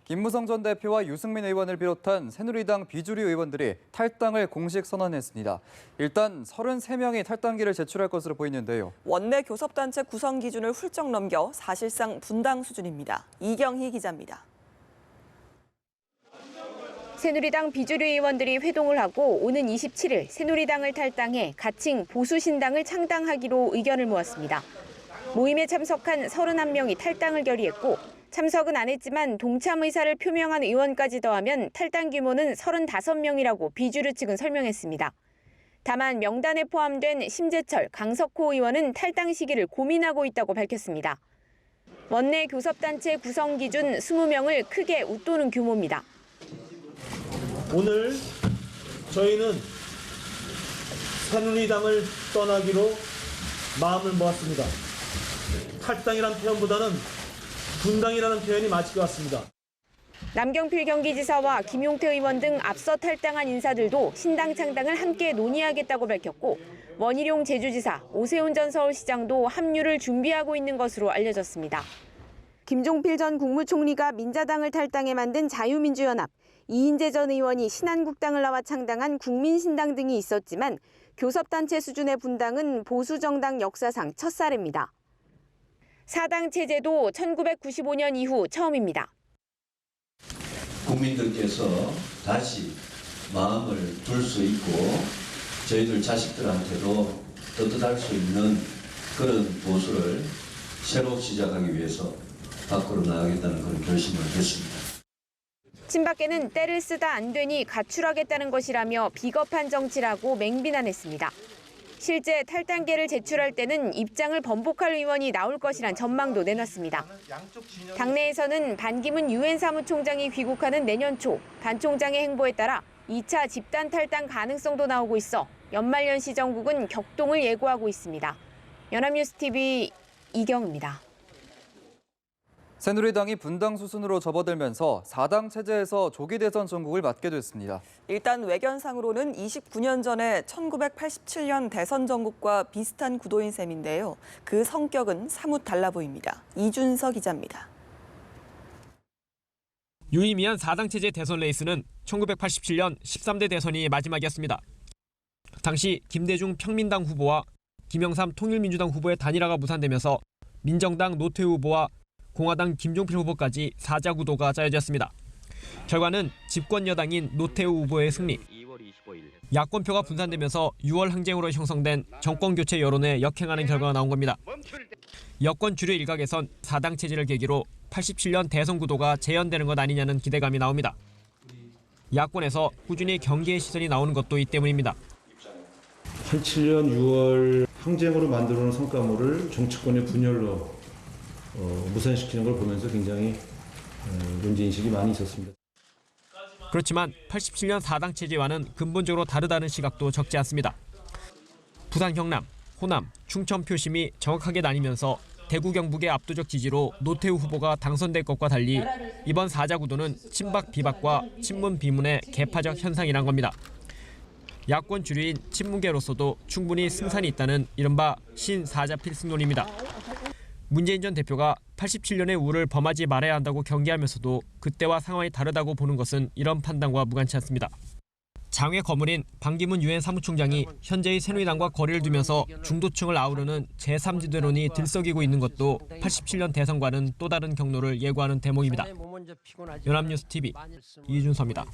김무성 전 대표와 유승민 의원을 비롯한 새누리당 비주류 의원들이 탈당을 공식 선언했습니다. 일단 33명이 탈당기를 제출할 것으로 보이는데요. 원내 교섭단체 구성 기준을 훌쩍 넘겨 사실상 분당 수준입니다. 이경희 기자입니다. 새누리당 비주류 의원들이 회동을 하고 오는 27일 새누리당을 탈당해 가칭 보수신당을 창당하기로 의견을 모았습니다. 모임에 참석한 31명이 탈당을 결의했고 참석은 안 했지만 동참 의사를 표명한 의원까지 더하면 탈당 규모는 35명이라고 비주류 측은 설명했습니다. 다만 명단에 포함된 심재철, 강석호 의원은 탈당 시기를 고민하고 있다고 밝혔습니다. 원내 교섭단체 구성 기준 20명을 크게 웃도는 규모입니다. 오늘 저희는 새누리당을 떠나기로 마음을 모았습니다. 탈당이라는 표현보다는 분당이라는 표현이 맞을 것 같습니다. 남경필 경기지사와 김용태 의원 등 앞서 탈당한 인사들도 신당 창당을 함께 논의하겠다고 밝혔고 원희룡 제주지사, 오세훈 전 서울시장도 합류를 준비하고 있는 것으로 알려졌습니다. 김종필 전 국무총리가 민자당을 탈당해 만든 자유민주연합, 이인재 전 의원이 신한국당을 나와 창당한 국민신당 등이 있었지만 교섭단체 수준의 분당은 보수정당 역사상 첫 사례입니다. 사당 체제도 1995년 이후 처음입니다. 국민들께서 다시 마음을 둘 수 있고 저희들 자식들한테도 떳떳할 수 있는 그런 보수를 새로 시작하기 위해서 밖으로 나가겠다는 그런 결심을 했습니다. 친박계는 때를 쓰다 안 되니 가출하겠다는 것이라며 비겁한 정치라고 맹비난했습니다. 실제 탈당계를 제출할 때는 입장을 번복할 의원이 나올 것이란 전망도 내놨습니다. 당내에서는 반기문 유엔 사무총장이 귀국하는 내년 초 반 총장의 행보에 따라 2차 집단 탈당 가능성도 나오고 있어 연말연시 정국은 격동을 예고하고 있습니다. 연합뉴스TV 이경입니다. 새누리당이 분당 수순으로 접어들면서 4당 체제에서 조기 대선 전국을 맡게 됐습니다. 일단 외견상으로는 29년 전에 1987년 대선 전국과 비슷한 구도인 셈인데요. 그 성격은 사뭇 달라 보입니다. 이준서 기자입니다. 유의미한 4당 체제 대선 레이스는 1987년 13대 대선이 마지막이었습니다. 당시 김대중 평민당 후보와 김영삼 통일민주당 후보의 단일화가 무산되면서 민정당 노태우 후보와 공화당 김종필 후보까지 4자 구도가 짜여졌습니다. 결과는 집권 여당인 노태우 후보의 승리. 야권표가 분산되면서 6월 항쟁으로 형성된 정권교체 여론에 역행하는 결과가 나온 겁니다. 여권 주류 일각에선 4당 체제를 계기로 87년 대선 구도가 재현되는 것 아니냐는 기대감이 나옵니다. 야권에서 꾸준히 경계의 시선이 나오는 것도 이 때문입니다. 87년 6월 항쟁으로 만들어놓은 성과물을 정치권의 분열로 무산시키는 걸 보면서 굉장히 문제인식이 많이 있었습니다. 그렇지만 87년 4당 체제와는 근본적으로 다르다는 시각도 적지 않습니다. 부산 경남, 호남, 충청 표심이 정확하게 나뉘면서 대구 경북의 압도적 지지로 노태우 후보가 당선될 것과 달리 이번 4자 구도는 친박 비박과 친문 비문의 개파적 현상이란 겁니다. 야권 주류인 친문계로서도 충분히 승산이 있다는 이른바 신4자 필승론입니다. 문재인 전 대표가 87년의 우를 범하지 말아야 한다고 경계하면서도 그때와 상황이 다르다고 보는 것은 이런 판단과 무관치 않습니다. 장외 거물인 반기문 유엔 사무총장이 현재의 새누리당과 거리를 두면서 중도층을 아우르는 제3지대론이 들썩이고 있는 것도 87년 대선과는 또 다른 경로를 예고하는 대목입니다. 연합뉴스TV 이준서입니다.